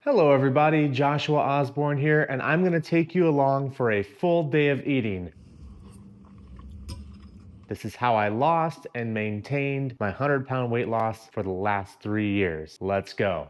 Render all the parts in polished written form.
Hello everybody, Joshua Osborne here, and I'm going to take you along for a full day of eating. This is how I lost and maintained my 100-pound weight loss for the last 3 years. Let's go.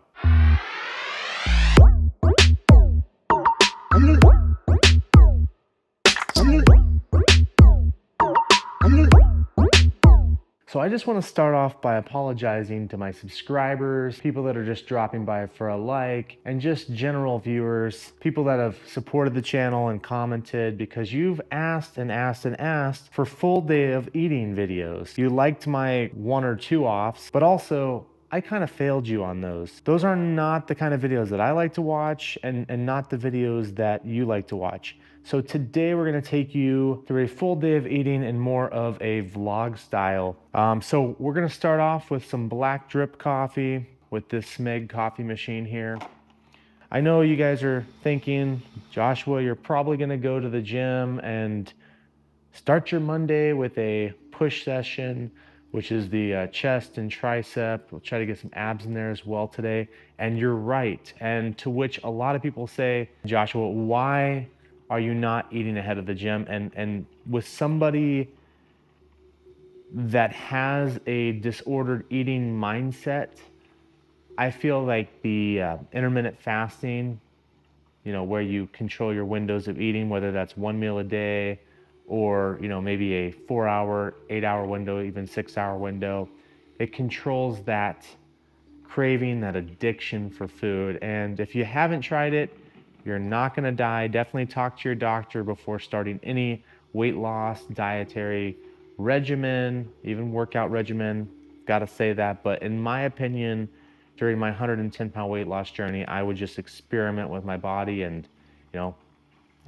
So I just want to start off by apologizing to my subscribers, people that are just dropping by for a like, and just general viewers, people that have supported the channel and commented, because you've asked and asked and asked for full day of eating videos. You liked my 1 or 2 offs, but also I kind of failed you on those. Those are not the kind of videos that I like to watch and not the videos that you like to watch. So today we're gonna take you through a full day of eating in more of a vlog style. So we're gonna start off with some black drip coffee with this Smeg coffee machine here. I know you guys are thinking, Joshua, you're probably gonna go to the gym and start your Monday with a push session, which is the chest and tricep. We'll try to get some abs in there as well today. And you're right. And to which a lot of people say, Joshua, why are you not eating ahead of the gym? And with somebody that has a disordered eating mindset, I feel like the intermittent fasting, where you control your windows of eating, whether that's 1 meal a day or, maybe a 4-hour, 8-hour window, even 6-hour window, it controls that craving, that addiction for food. And if you haven't tried it, you're not gonna die. Definitely talk to your doctor before starting any weight loss, dietary regimen, even workout regimen. Gotta say that, but in my opinion, during my 110-pound weight loss journey, I would just experiment with my body. And,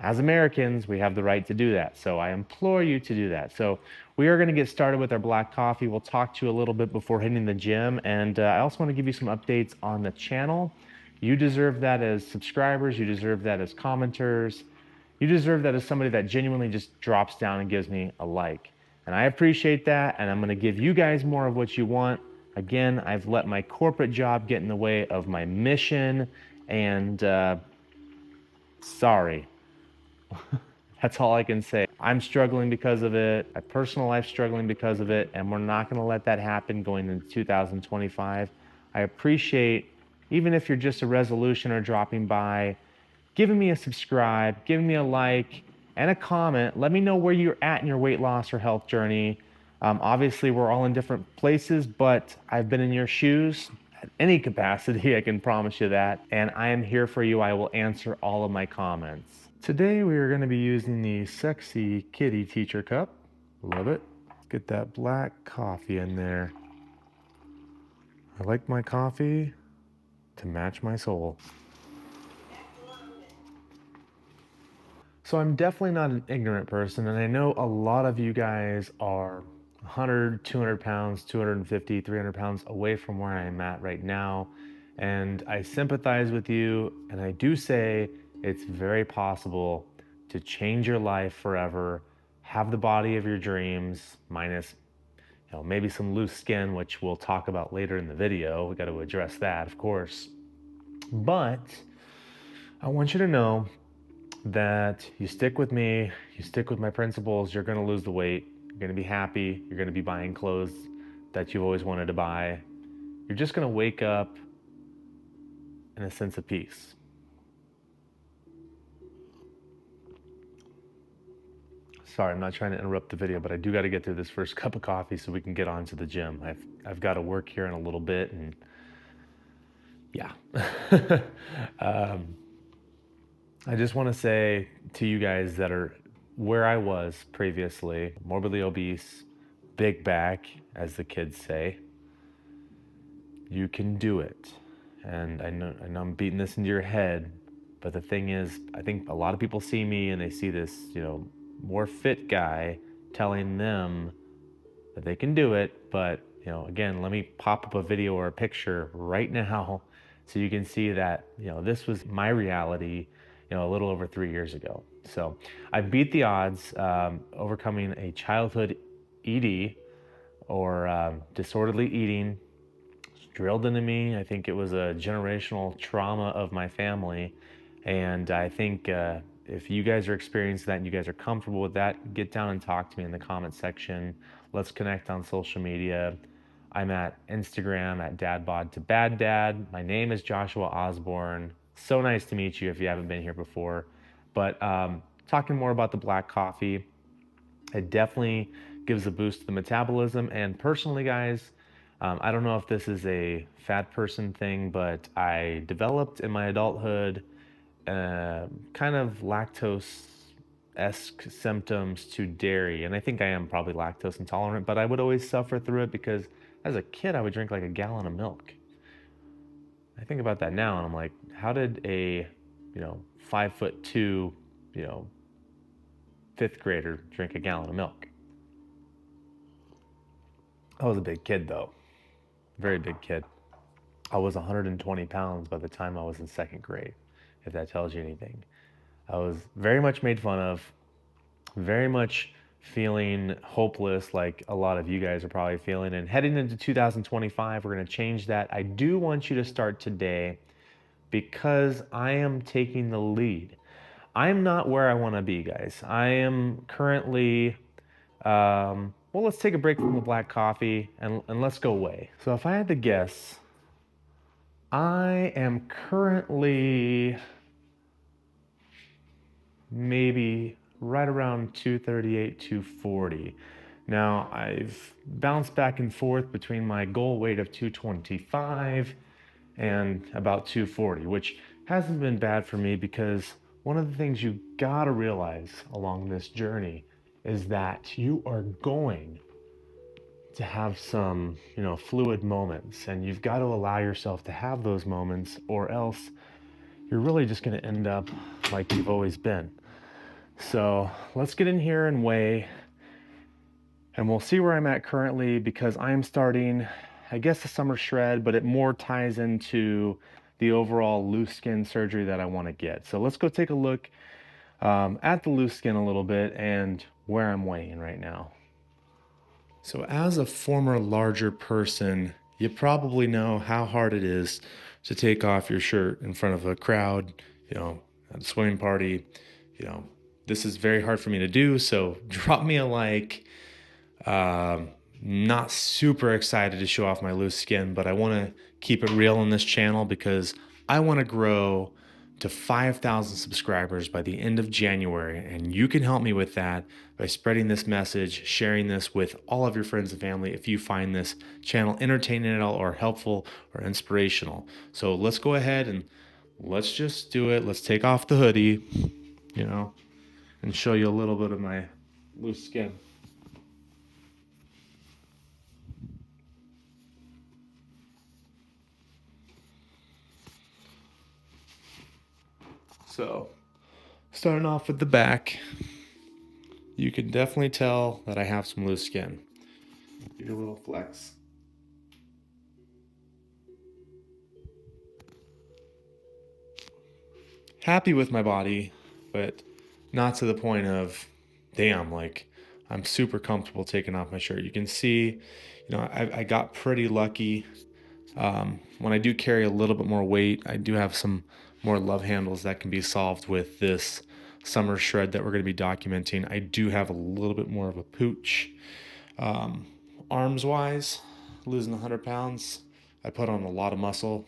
as Americans, we have the right to do that. So I implore you to do that. So we are going to get started with our black coffee. We'll talk to you a little bit before hitting the gym. And I also want to give you some updates on the channel. You deserve that as subscribers. You deserve that as commenters. You deserve that as somebody that genuinely just drops down and gives me a like. And I appreciate that. And I'm going to give you guys more of what you want. Again, I've let my corporate job get in the way of my mission. And sorry. That's all I can say. I'm struggling because of it. My personal life's struggling because of it, and we're not going to let that happen going into 2025. I appreciate, even if you're just a resolution or dropping by, giving me a subscribe, giving me a like, and a comment. Let me know where you're at in your weight loss or health journey. Obviously, we're all in different places, but I've been in your shoes at any capacity, I can promise you that. And I am here for you. I will answer all of my comments. Today we are going to be using the Sexy Kitty Teacher Cup. Love it. Get that black coffee in there. I like my coffee to match my soul. So I'm definitely not an ignorant person, and I know a lot of you guys are 100, 200 pounds, 250, 300 pounds away from where I'm at right now. And I sympathize with you, and I do say it's very possible to change your life forever, have the body of your dreams, minus maybe some loose skin, which we'll talk about later in the video. We got to address that, of course. But I want you to know that you stick with me, you stick with my principles, you're going to lose the weight, you're going to be happy, you're going to be buying clothes that you've always wanted to buy. You're just going to wake up in a sense of peace. Sorry, I'm not trying to interrupt the video, but I do got to get through this first cup of coffee so we can get on to the gym. I've got to work here in a little bit, and yeah. I just want to say to you guys that are where I was previously, morbidly obese, big back, as the kids say, you can do it. And I know I'm beating this into your head, but the thing is, I think a lot of people see me and they see this, more fit guy telling them that they can do it. But, again, let me pop up a video or a picture right now so you can see that, this was my reality, a little over 3 years ago. So I beat the odds, overcoming a childhood ED or disorderly eating, drilled into me. I think it was a generational trauma of my family. And I think if you guys are experiencing that and you guys are comfortable with that, get down and talk to me in the comment section. Let's connect on social media. I'm at Instagram at dadbod2baddad. My name is Joshua Osborne. So nice to meet you if you haven't been here before. But talking more about the black coffee, it definitely gives a boost to the metabolism. And personally, guys, I don't know if this is a fat person thing, but I developed in my adulthood kind of lactose-esque symptoms to dairy. And I think I am probably lactose intolerant, but I would always suffer through it because as a kid, I would drink like a gallon of milk. I think about that now and I'm like, how did a, 5'2", fifth grader drink a gallon of milk? I was a big kid though, very big kid. I was 120 pounds by the time I was in second grade, if that tells you anything. I was very much made fun of, very much feeling hopeless like a lot of you guys are probably feeling. And heading into 2025, we're going to change that. I do want you to start today because I am taking the lead. I'm not where I want to be, guys. I am currently, well, let's take a break from the black coffee and let's go away. So if I had to guess, I am currently maybe right around 238, 240. Now, I've bounced back and forth between my goal weight of 225 and about 240, which hasn't been bad for me because one of the things you gotta realize along this journey is that you are going to have some, fluid moments, and you've got to allow yourself to have those moments, or else you're really just going to end up like you've always been. So let's get in here and weigh, and we'll see where I'm at currently because I'm starting, I guess, the summer shred, but it more ties into the overall loose skin surgery that I want to get. So let's go take a look at the loose skin a little bit and where I'm weighing right now. So as a former larger person, you probably know how hard it is to take off your shirt in front of a crowd, at a swimming party. This is very hard for me to do, so drop me a like. Not super excited to show off my loose skin, but I want to keep it real on this channel because I want to grow to 5,000 subscribers by the end of January, and you can help me with that by spreading this message, sharing this with all of your friends and family if you find this channel entertaining at all or helpful or inspirational. So let's go ahead and let's just do it. Let's take off the hoodie, and show you a little bit of my loose skin. So, starting off with the back, you can definitely tell that I have some loose skin. Give you a little flex. Happy with my body, but not to the point of, damn, like I'm super comfortable taking off my shirt. You can see, I got pretty lucky. When I do carry a little bit more weight, I do have some more love handles that can be solved with this summer shred that we're going to be documenting. I do have a little bit more of a pooch. Arms wise, losing 100 pounds, I put on a lot of muscle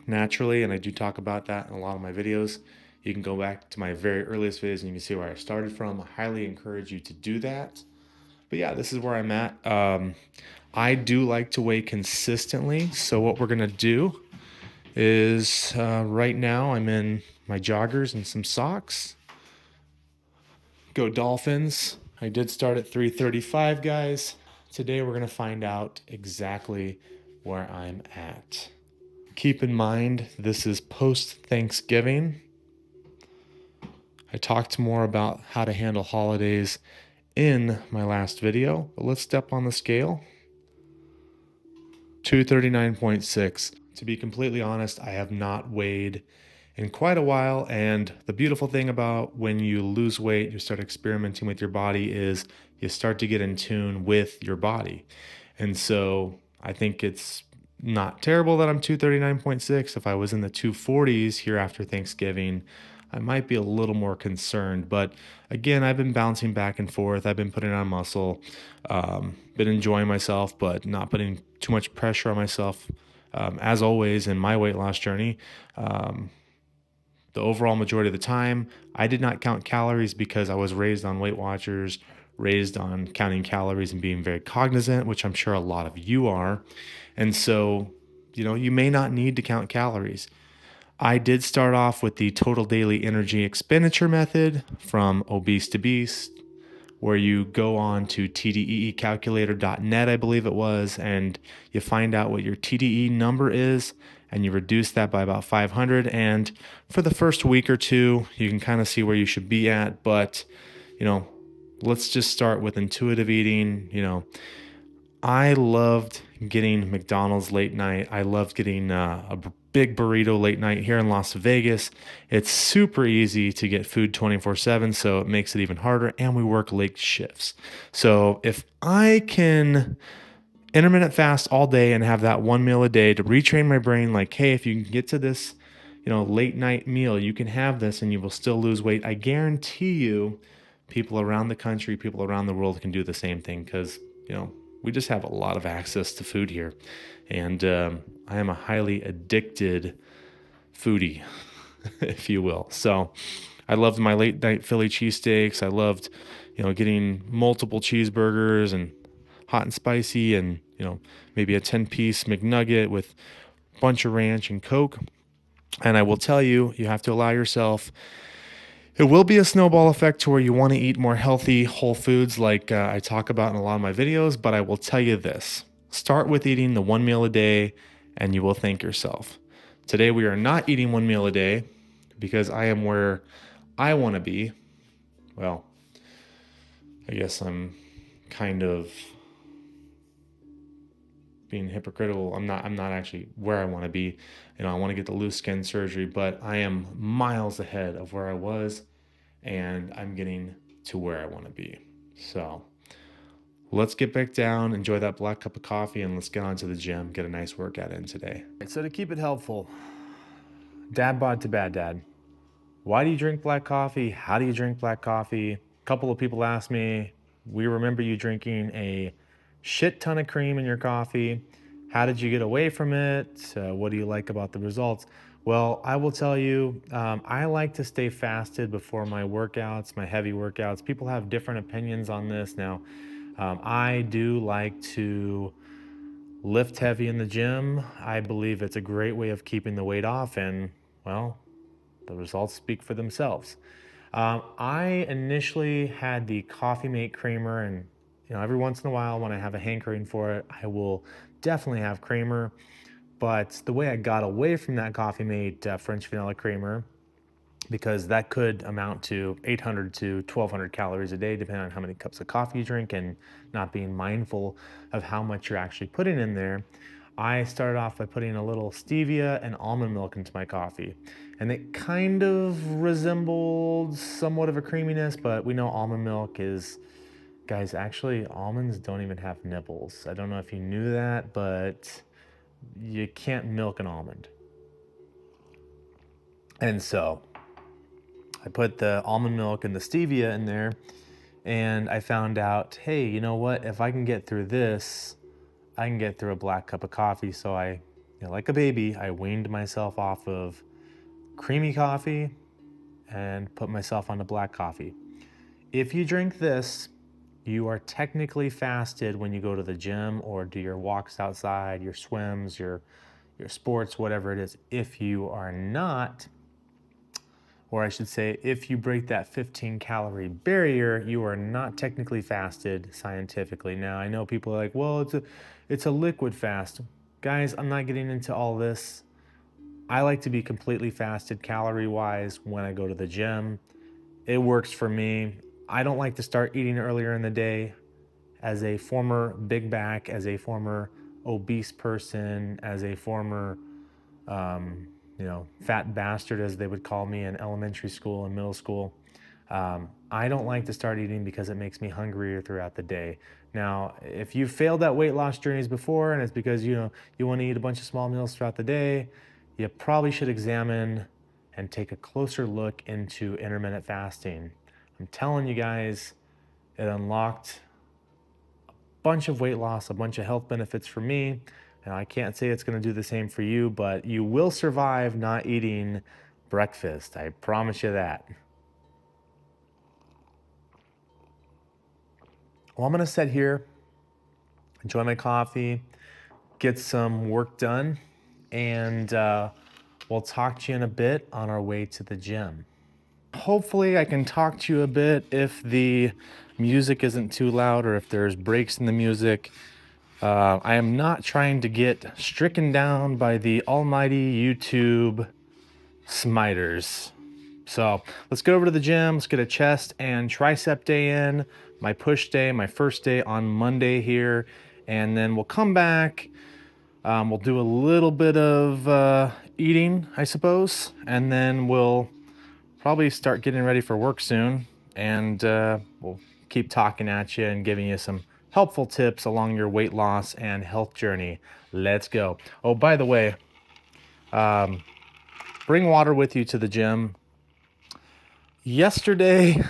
naturally, and I do talk about that in a lot of my videos. You can go back to my very earliest videos and you can see where I started from. I highly encourage you to do that. But yeah, this is where I'm at. I do like to weigh consistently. So what we're going to do is right now I'm in my joggers and some socks. Go Dolphins. I did start at 335, guys. Today we're going to find out exactly where I'm at. Keep in mind, this is post-Thanksgiving. I talked more about how to handle holidays in my last video, but let's step on the scale. 239.6. To be completely honest, I have not weighed in quite a while, and the beautiful thing about when you lose weight, you start experimenting with your body, is you start to get in tune with your body. And so I think it's not terrible that I'm 239.6. If I was in the 240s here after Thanksgiving, I might be a little more concerned. But again, I've been bouncing back and forth. I've been putting on muscle, been enjoying myself, but not putting too much pressure on myself. As always in my weight loss journey, the overall majority of the time, I did not count calories because I was raised on Weight Watchers, raised on counting calories and being very cognizant, which I'm sure a lot of you are. And so, you may not need to count calories. I did start off with the total daily energy expenditure method from Obese to Beast, where you go on to tdecalculator.net, I believe it was, and you find out what your TDE number is, and you reduce that by about 500. And for the first week or two, you can kind of see where you should be at. But, let's just start with intuitive eating. I loved getting McDonald's late night. I loved getting a big burrito late night here in Las Vegas. It's super easy to get food 24/7, so it makes it even harder. And we work late shifts. So if I can intermittent fast all day and have that one meal a day to retrain my brain, like, hey, if you can get to this, late night meal, you can have this and you will still lose weight. I guarantee you, people around the country, people around the world can do the same thing because, we just have a lot of access to food here. And I am a highly addicted foodie, if you will. So I loved my late night Philly cheesesteaks. I loved, getting multiple cheeseburgers and hot and spicy and, maybe a 10-piece McNugget with a bunch of ranch and Coke. And I will tell you, you have to allow yourself. It will be a snowball effect to where you want to eat more healthy, whole foods like I talk about in a lot of my videos. But I will tell you this, start with eating the one meal a day and you will thank yourself. Today, we are not eating one meal a day because I am where I want to be. Well, I guess I'm kind of being hypocritical. I'm not actually where I want to be. I want to get the loose skin surgery, but I am miles ahead of where I was and I'm getting to where I want to be. So let's get back down, enjoy that black cup of coffee, and let's get on to the gym, get a nice workout in today. So to keep it helpful, dad bod to bad dad. Why do you drink black coffee? How do you drink black coffee? A couple of people asked me, we remember you drinking a shit ton of cream in your coffee. How did you get away from it? What do you like about the results? Well, I will tell you, I like to stay fasted before my workouts, my heavy workouts. People have different opinions on this. Now, I do like to lift heavy in the gym. I believe it's a great way of keeping the weight off, and, well, the results speak for themselves. I initially had the Coffee Mate creamer, and every once in a while when I have a hankering for it, I will definitely have creamer. But the way I got away from that Coffee Mate French vanilla creamer, because that could amount to 800 to 1200 calories a day, depending on how many cups of coffee you drink, and not being mindful of how much you're actually putting in there, I started off by putting a little stevia and almond milk into my coffee. And it kind of resembled somewhat of a creaminess, but we know almond milk is, guys, actually almonds don't even have nipples. I don't know if you knew that, but you can't milk an almond. And so I put the almond milk and the stevia in there, and I found out, hey, you know what? If I can get through this, I can get through a black cup of coffee. So I, like a baby, I weaned myself off of creamy coffee and put myself onto black coffee. If you drink this, you are technically fasted when you go to the gym or do your walks outside, your swims, your sports, whatever it is. If you are not, or I should say, if you break that 15 calorie barrier, you are not technically fasted scientifically. Now, I know people are like, well, it's a liquid fast. Guys, I'm not getting into all this. I like to be completely fasted calorie-wise when I go to the gym. It works for me. I don't like to start eating earlier in the day. As a former big back, as a former obese person, as a former fat bastard, as they would call me in elementary school and middle school. I don't like to start eating because it makes me hungrier throughout the day. Now, if you've failed at weight loss journeys before and it's because you want to eat a bunch of small meals throughout the day, you probably should examine and take a closer look into intermittent fasting. I'm telling you guys, it unlocked a bunch of weight loss, a bunch of health benefits for me. Now, I can't say it's going to do the same for you, but you will survive not eating breakfast. I promise you that. Well, I'm going to sit here, enjoy my coffee, get some work done, and we'll talk to you in a bit on our way to the gym. Hopefully I can talk to you a bit if the music isn't too loud or if there's breaks in the music. I am not trying to get stricken down by the almighty YouTube smiters. So let's go over to the gym. Let's get a chest and tricep day in, my push day, my first day on Monday here. And then we'll come back. We'll do a little bit of eating, I suppose. And then we'll probably start getting ready for work soon. And we'll keep talking at you and giving you some helpful tips along your weight loss and health journey. Let's go. Oh, by the way, bring water with you to the gym. Yesterday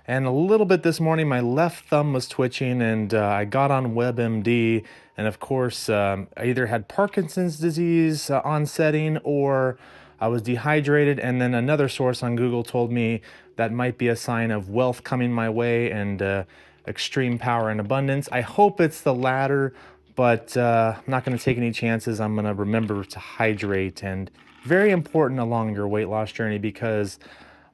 and a little bit this morning, my left thumb was twitching and I got on WebMD. And of course, I either had Parkinson's disease onsetting or I was dehydrated. And then another source on Google told me that might be a sign of wealth coming my way and extreme power and abundance. I hope it's the latter, but I'm not going to take any chances. I'm going to remember to hydrate, and very important along your weight loss journey because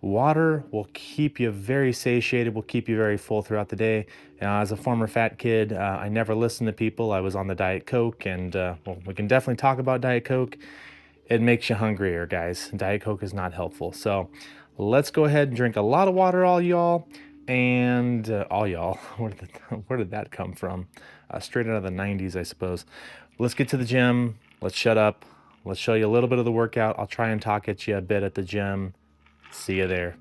water will keep you very satiated, will keep you very full throughout the day. As a former fat kid, I never listened to people. I was on the Diet Coke, and well, we can definitely talk about Diet Coke. It makes you hungrier, guys. Diet Coke is not helpful. So let's go ahead and drink a lot of water, all y'all. And all y'all, where did that come from? Straight out of the 90s, I suppose. Let's get to the gym. Let's shut up. Let's show you a little bit of the workout. I'll try and talk at you a bit at the gym. See you there.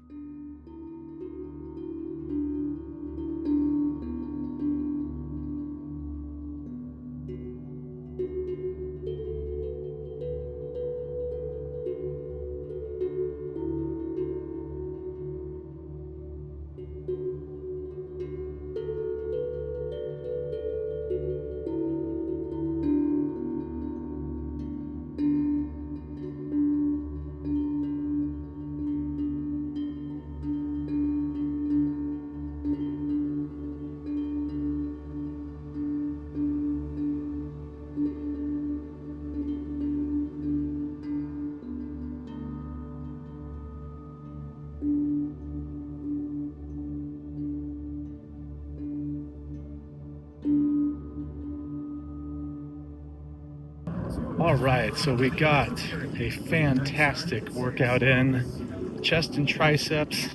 All right, so we got a fantastic workout in, chest and triceps.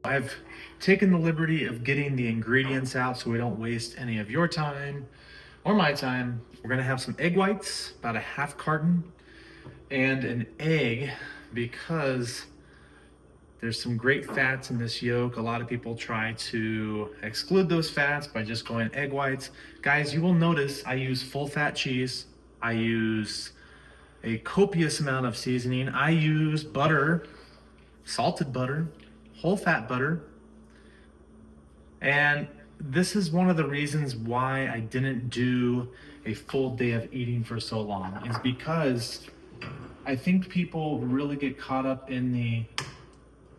I've taken the liberty of getting the ingredients out so we don't waste any of your time or my time. We're gonna have some egg whites, about a half carton, and an egg because there's some great fats in this yolk. A lot of people try to exclude those fats by just going egg whites. Guys, you will notice I use full fat cheese. I use a copious amount of seasoning. I use butter, salted butter, whole fat butter. And this is one of the reasons why I didn't do a full day of eating for so long, is because I think people really get caught up in the,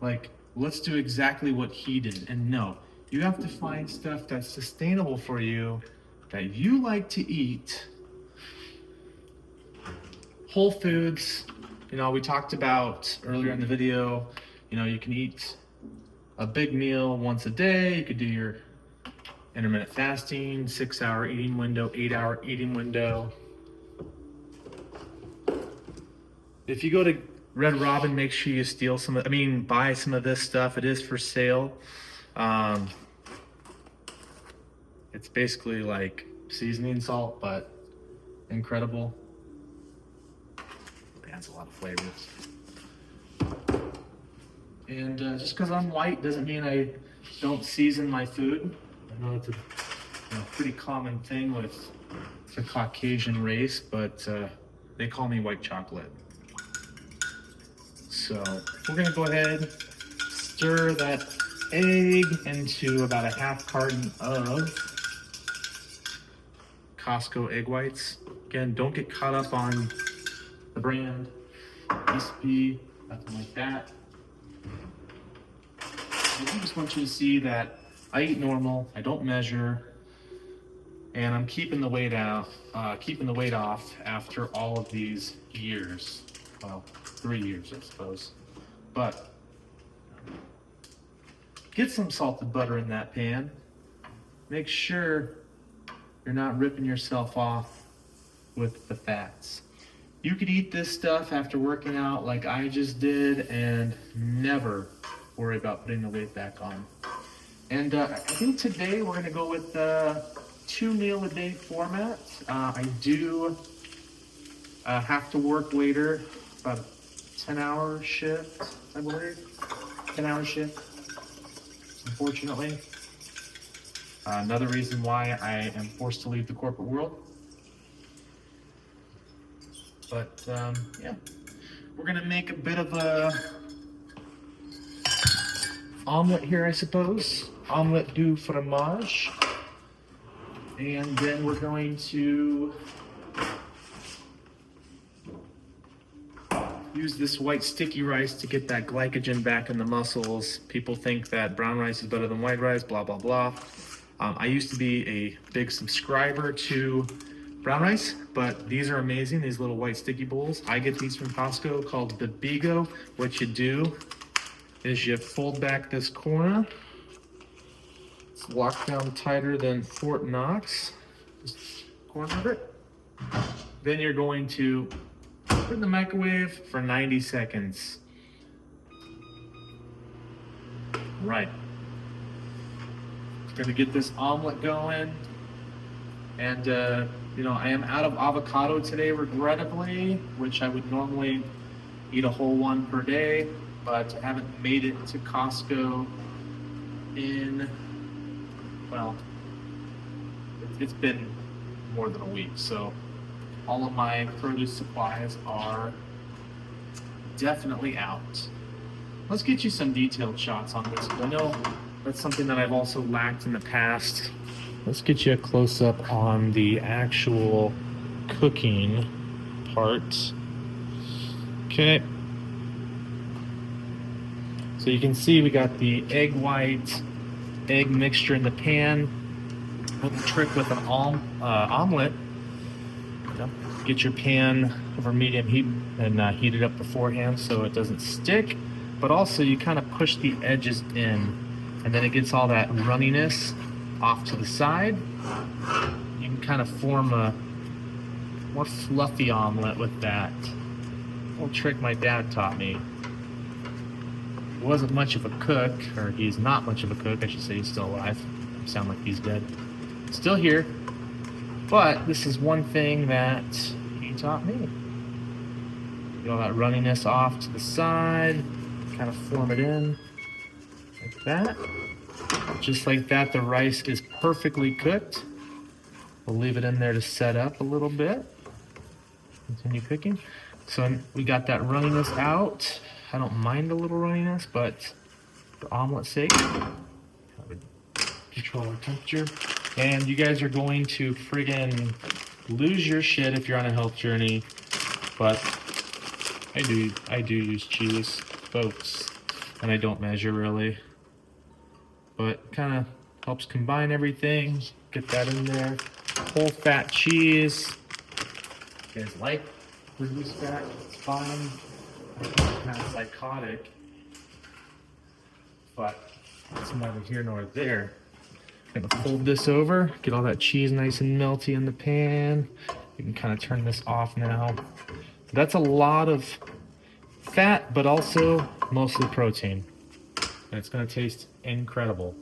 like, let's do exactly what he did. And no, you have to find stuff that's sustainable for you, that you like to eat. Whole foods, we talked about earlier in the video, you can eat a big meal once a day. You could do your intermittent fasting, 6-hour eating window, 8-hour eating window. If you go to Red Robin, make sure you buy some of this stuff. It is for sale. It's basically like seasoning salt, but incredible. It adds a lot of flavors. And just because I'm white doesn't mean I don't season my food. I know it's a pretty common thing with the Caucasian race, but they call me white chocolate. So we're gonna go ahead, stir that egg into about a half carton of Costco egg whites. Again, don't get caught up on the brand, recipe, nothing like that. I just want you to see that I eat normal, I don't measure, and I'm keeping the weight off after all of these years. Well, 3 years, I suppose. But get some salted butter in that pan. Make sure you're not ripping yourself off with the fats. You could eat this stuff after working out like I just did and never worry about putting the weight back on. And I think today we're gonna go with the 2 meal a day format. I do have to work later, about a 10-hour shift, I believe. 10-hour shift, unfortunately. Another reason why I am forced to leave the corporate world. But yeah, we're gonna make a bit of a omelet here, I suppose. Omelet du fromage. And then we're going to use this white sticky rice to get that glycogen back in the muscles. People think that brown rice is better than white rice, blah, blah, blah. I used to be a big subscriber to brown rice, but these are amazing, these little white sticky bowls. I get these from Costco called the Bigo. What you do is you fold back this corner. It's locked down tighter than Fort Knox. Just corner of it. Then you're going to put it in the microwave for 90 seconds. Right. Gonna get this omelet going. And I am out of avocado today, regrettably, which I would normally eat a whole one per day, but I haven't made it to Costco in, well, it's been more than a week. So all of my produce supplies are definitely out. Let's get you some detailed shots on this. I know that's something that I've also lacked in the past. Let's get you a close-up on the actual cooking part. Okay. So you can see we got the egg white, egg mixture in the pan. Little trick with an omelet. Get your pan over medium heat and heat it up beforehand so it doesn't stick. But also you kind of push the edges in, and then it gets all that runniness off to the side. You can kind of form a more fluffy omelet with that. Little trick my dad taught me. He wasn't much of a cook, or he's not much of a cook, I should say. He's still alive. Sound like he's dead. Still here. But this is one thing that he taught me. Get all that runniness off to the side, kind of form it in like that. Just like that, the rice is perfectly cooked. We'll leave it in there to set up a little bit. Continue cooking. So we got that runniness out. I don't mind a little runniness, but for omelet's sake, control our temperature. And you guys are going to friggin' lose your shit if you're on a health journey. But I do use cheese, folks, and I don't measure really. But kind of helps combine everything. Get that in there. Whole fat cheese. You guys like reduced fat? It's fine. It's kind of psychotic, but it's neither here nor there. I'm gonna fold this over, get all that cheese nice and melty in the pan. You can kind of turn this off now. That's a lot of fat, but also mostly protein. And it's gonna taste incredible.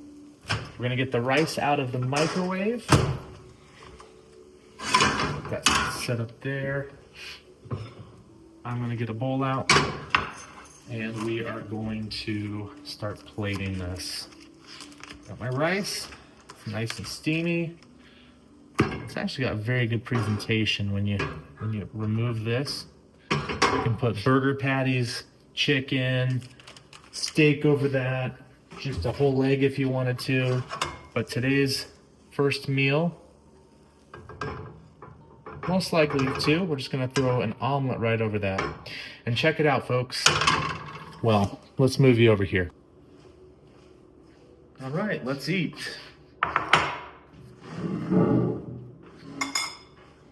We're gonna get the rice out of the microwave. That's set up there. I'm gonna get a bowl out, and we are going to start plating this. Got my rice, it's nice and steamy. It's actually got very good presentation when you remove this. You can put burger patties, chicken, steak over that, just a whole leg if you wanted to. But today's first meal, most likely two, we're just gonna throw an omelet right over that. And check it out, folks. Well, let's move you over here. All right, let's eat.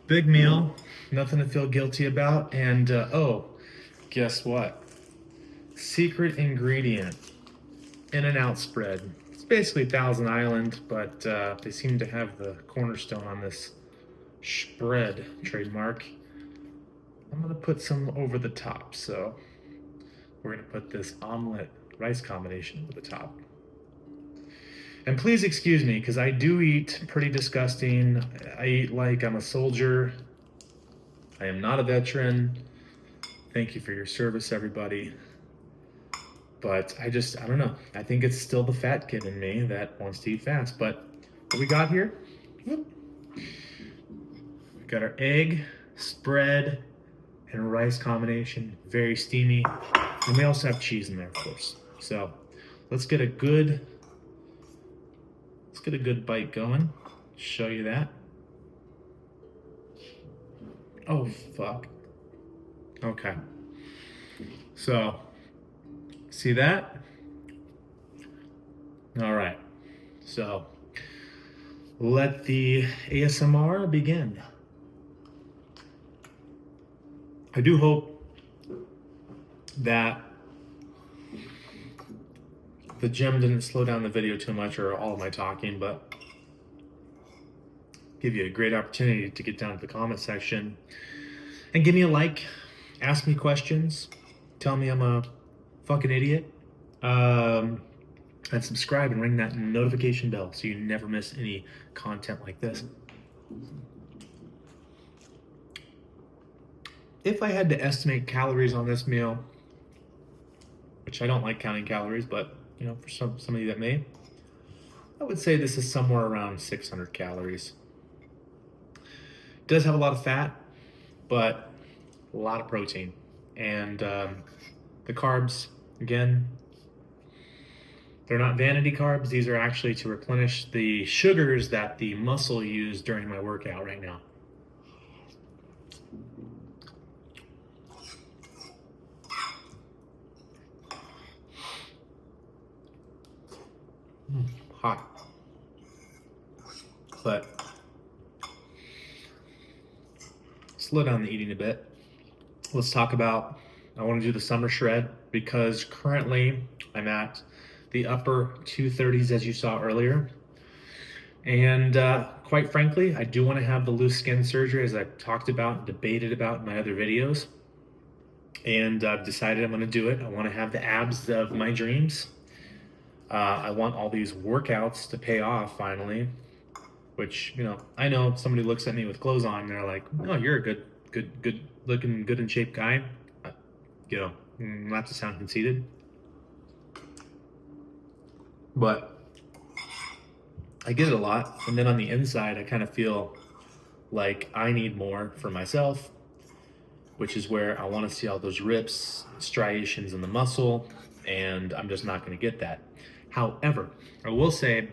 Big meal, nothing to feel guilty about. And oh, guess what? Secret ingredient, In-N-Out spread. It's basically Thousand Island, but they seem to have the cornerstone on this spread trademark. I'm gonna put some over the top. So we're gonna put this omelet rice combination over the top. And please excuse me, because I do eat pretty disgusting. I eat like I'm a soldier. I am not a veteran. Thank you for your service, everybody. But I don't know. I think it's still the fat kid in me that wants to eat fast. But what we got here? We got our egg, spread, and rice combination. Very steamy. And we also have cheese in there, of course. So let's get a good bite going. Show you that. Oh, fuck. Okay. So, see that? All right. So, let the ASMR begin. I do hope that the gem didn't slow down the video too much or all of my talking, but give you a great opportunity to get down to the comment section and give me a like, ask me questions, tell me I'm a fucking idiot, and subscribe and ring that notification bell so you never miss any content like this. If I had to estimate calories on this meal, which I don't like counting calories, but you know, for some of you that may, I would say this is somewhere around 600 calories. It does have a lot of fat, but a lot of protein. And the carbs, again, they're not vanity carbs. These are actually to replenish the sugars that the muscle used during my workout right now. Hot, but slow down the eating a bit. Let's talk about, I want to do the summer shred because currently I'm at the upper 230s as you saw earlier. And quite frankly, I do want to have the loose skin surgery as I've talked about and debated about in my other videos. And I've decided I'm going to do it. I want to have the abs of my dreams. I want all these workouts to pay off finally, which, you know, I know somebody looks at me with clothes on and they're like, oh, you're a good looking, good in shape guy. You know, not to sound conceited, but I get it a lot. And then on the inside, I kind of feel like I need more for myself, which is where I want to see all those rips, striations in the muscle, and I'm just not going to get that. However, I will say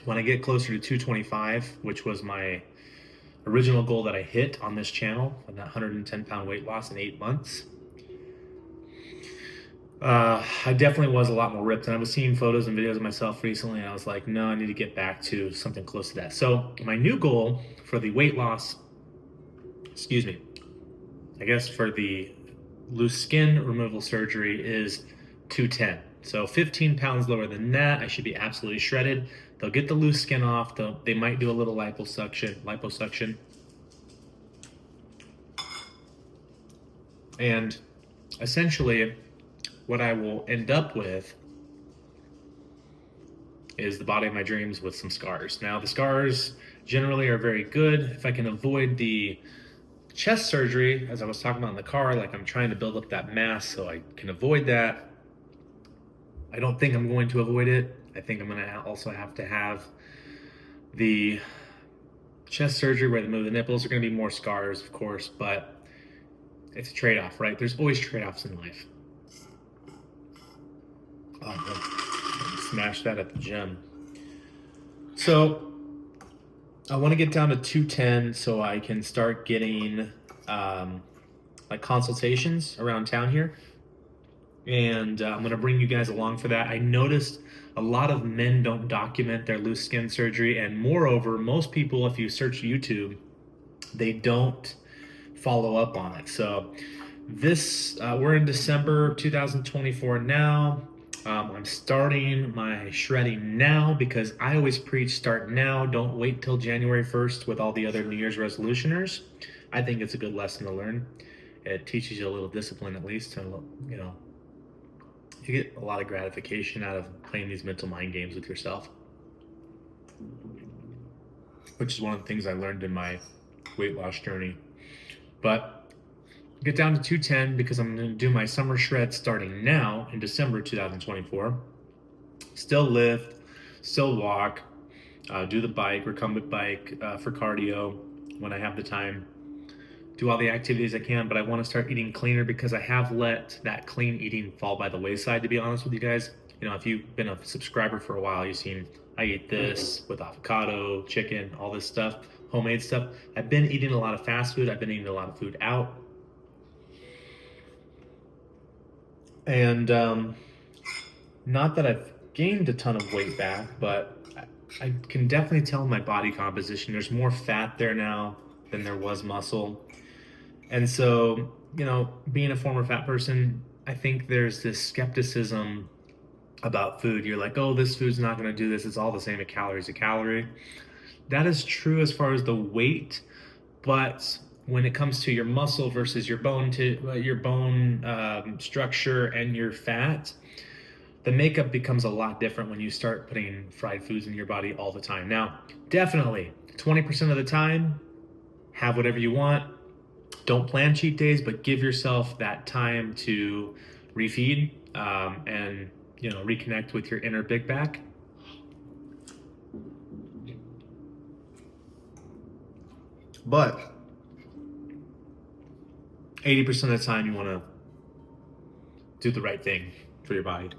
when I get closer to 225, which was my original goal that I hit on this channel, on that 110-pound weight loss in 8 months, I definitely was a lot more ripped. And I was seeing photos and videos of myself recently, and I was like, no, I need to get back to something close to that. So my new goal for the weight loss, I guess for the loose skin removal surgery is 210. So 15 pounds lower than that, I should be absolutely shredded. They'll get the loose skin off. They might do a little liposuction. And essentially, what I will end up with is the body of my dreams with some scars. Now, the scars generally are very good. If I can avoid the chest surgery, as I was talking about in the car, like I'm trying to build up that mass so I can avoid that. I don't think I'm going to avoid it. I think I'm gonna also have to have the chest surgery where they move the nipples. Are gonna be more scars, of course, but it's a trade-off, right? There's always trade-offs in life. Oh, smash that at the gym. So I want to get down to 210 so I can start getting like consultations around town here. And I'm going to bring you guys along for that. I noticed a lot of men don't document their loose skin surgery. And moreover, most people, if you search YouTube, they don't follow up on it. So this, we're in December 2024 now. I'm starting my shredding now because I always preach start now. Don't wait till January 1st with all the other New Year's resolutioners. I think it's a good lesson to learn. It teaches you a little discipline, at least, and you know, you get a lot of gratification out of playing these mental mind games with yourself, which is one of the things I learned in my weight loss journey. But get down to 210 because I'm going to do my summer shred starting now in December 2024. Still lift, still walk, do the bike, recumbent bike for cardio when I have the time. Do all the activities I can, but I want to start eating cleaner because I have let that clean eating fall by the wayside, to be honest with you guys. You know, if you've been a subscriber for a while, you've seen I eat this with avocado, chicken, all this stuff, homemade stuff. I've been eating a lot of fast food. I've been eating a lot of food out. And not that I've gained a ton of weight back, but I can definitely tell my body composition. There's more fat there now than there was muscle. And so, you know, being a former fat person, I think there's this skepticism about food. You're like, oh, this food's not going to do this. It's all the same. A calorie. That is true as far as the weight, but when it comes to your muscle versus your bone structure and your fat, the makeup becomes a lot different when you start putting fried foods in your body all the time. Now, definitely 20% of the time, have whatever you want. Don't plan cheat days, but give yourself that time to refeed and, you know, reconnect with your inner big back. But 80% of the time, you want to do the right thing for your body.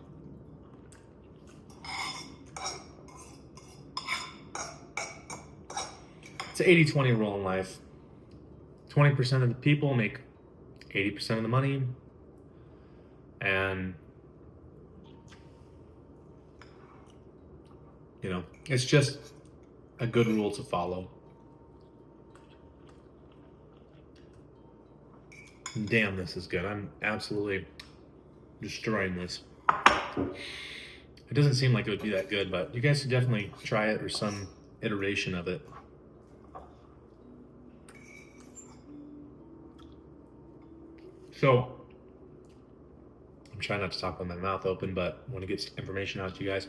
It's an 80-20 rule in life. 20% of the people make 80% of the money. And, you know, it's just a good rule to follow. Damn, this is good. I'm absolutely destroying this. It doesn't seem like it would be that good, but you guys should definitely try it or some iteration of it. So, I'm trying not to talk with my mouth open, but I want to get information out to you guys.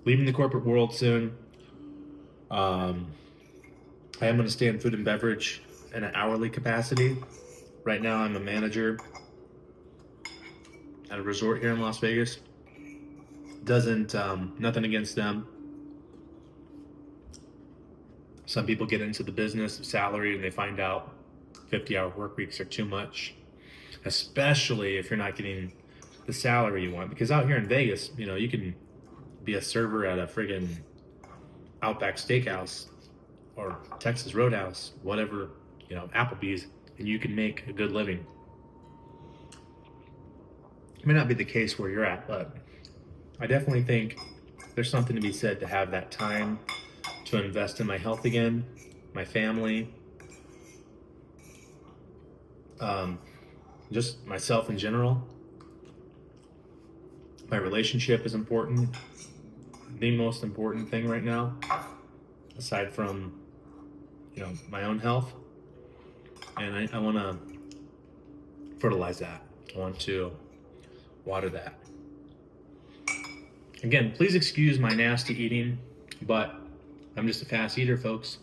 Leaving the corporate world soon. I am going to stay in food and beverage in an hourly capacity. Right now, I'm a manager at a resort here in Las Vegas. Nothing against them. Some people get into the business of salary and they find out 50-hour work weeks are too much, especially if you're not getting the salary you want. Because out here in Vegas, you know, you can be a server at a friggin' Outback Steakhouse or Texas Roadhouse, whatever, you know, Applebee's, and you can make a good living. It may not be the case where you're at, but I definitely think there's something to be said to have that time to invest in my health again, my family, just myself in general. My relationship is important. The most important thing right now, aside from, you know, my own health. And I want to fertilize that. I want to water that. Again, please excuse my nasty eating, but I'm just a fast eater, folks.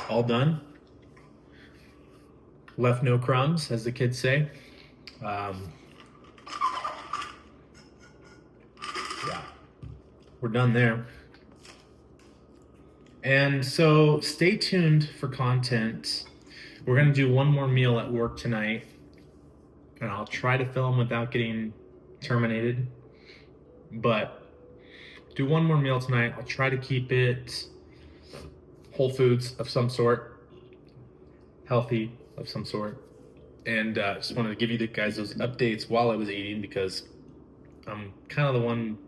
All done. Left no crumbs, as the kids say. Yeah, we're done there. And so stay tuned for content. We're gonna do one more meal at work tonight, and I'll try to film without getting terminated, but do one more meal tonight. I'll try to keep it whole foods of some sort, healthy of some sort. And just wanted to give you guys those updates while I was eating, because I'm kind of the one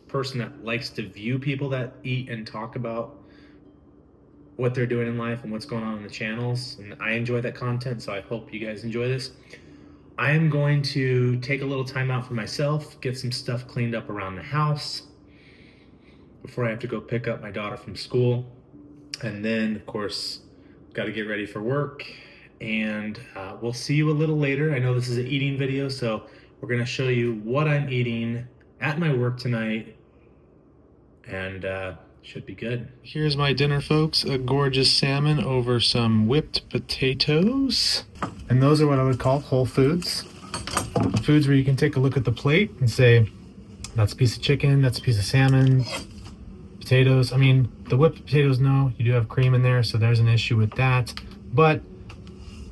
person that likes to view people that eat and talk about what they're doing in life and what's going on in the channels. And I enjoy that content, so I hope you guys enjoy this. I am going to take a little time out for myself, get some stuff cleaned up around the house before I have to go pick up my daughter from school. And then, of course, got to get ready for work. And we'll see you a little later. I know this is an eating video, so we're going to show you what I'm eating at my work tonight. And should be good. Here's my dinner, folks. A gorgeous salmon over some whipped potatoes. And those are what I would call whole foods. Foods where you can take a look at the plate and say, that's a piece of chicken, that's a piece of salmon, potatoes. I mean, the whipped potatoes, no, you do have cream in there, so there's an issue with that. But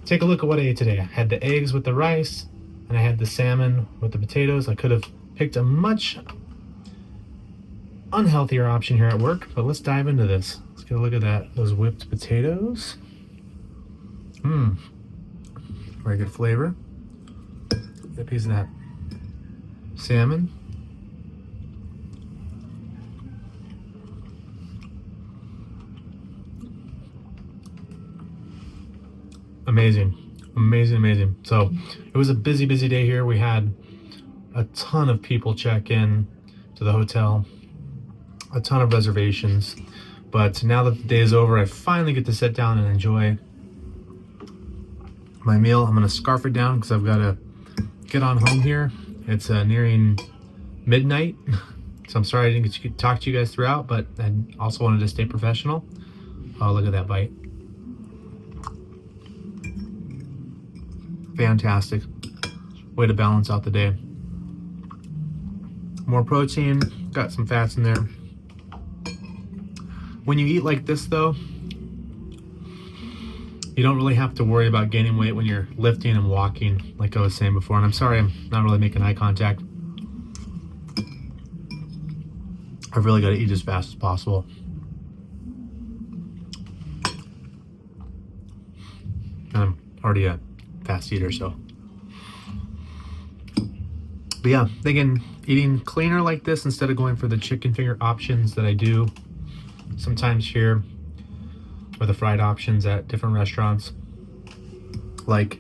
take a look at what I ate today. I had the eggs with the rice, and I had the salmon with the potatoes. I could have picked a much unhealthier option here at work, but let's dive into this. Let's get a look at that. Those whipped potatoes. Very good flavor. Get a piece of that salmon. Amazing, amazing, amazing. So it was a busy day here. We had a ton of people check in to the hotel, a ton of reservations, but now that the day is over, I finally get to sit down and enjoy my meal. I'm gonna scarf it down because I've got to get on home here. It's nearing midnight, so I'm sorry I didn't get to talk to you guys throughout, but I also wanted to stay professional. Oh, look at that bite. Fantastic way to balance out the day. More protein, got some fats in there. When you eat like this though, you don't really have to worry about gaining weight when you're lifting and walking, like I was saying before. And I'm sorry I'm not really making eye contact. I've really got to eat as fast as possible. And I'm already a fast eater, so. But yeah, thinking eating cleaner like this instead of going for the chicken finger options that I do sometimes here, or the fried options at different restaurants. Like,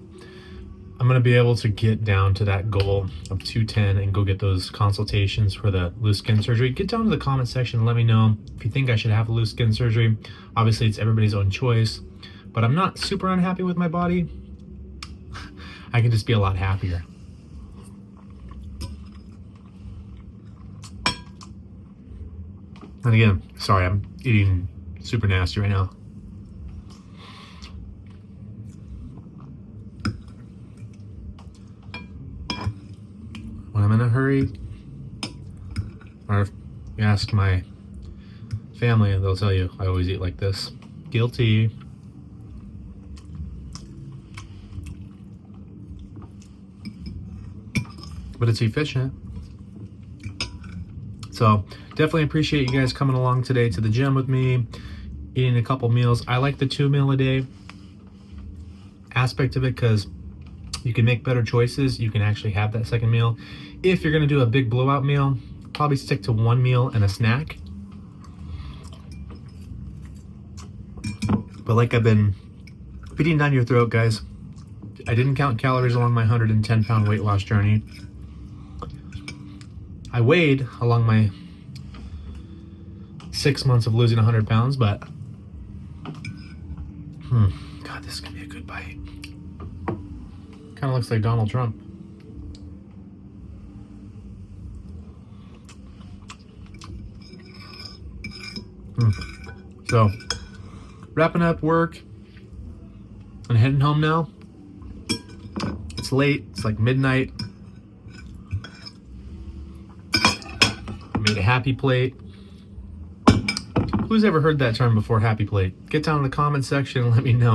I'm gonna be able to get down to that goal of 210 and go get those consultations for the loose skin surgery. Get down to the comment section and let me know if you think I should have a loose skin surgery. Obviously, it's everybody's own choice, but I'm not super unhappy with my body. I can just be a lot happier. And again, sorry, I'm eating super nasty right now. When I'm in a hurry, or if you ask my family, they'll tell you I always eat like this. Guilty. But it's efficient. So definitely appreciate you guys coming along today to the gym with me, eating a couple meals. I like the 2 meal a day aspect of it because you can make better choices. You can actually have that second meal. If you're gonna do a big blowout meal, probably stick to 1 meal and a snack. But like I've been feeding down your throat, guys, I didn't count calories along my 110-pound weight loss journey. I weighed along my 6 months of losing 100 pounds, but God, this is gonna be a good bite. Kind of looks like Donald Trump. So, wrapping up work and heading home now. It's late, it's like midnight. Made a happy plate. Who's ever heard that term before, happy plate? Get down in the comment section and let me know.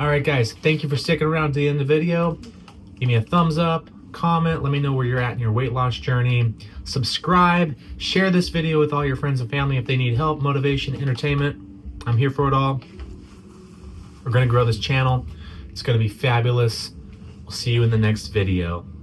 All right, guys, thank you for sticking around to the end of the video. Give me a thumbs up, comment, let me know where you're at in your weight loss journey. Subscribe, share this video with all your friends and family if they need help, motivation, entertainment. I'm here for it all. We're gonna grow this channel. It's gonna be fabulous. We'll see you in the next video.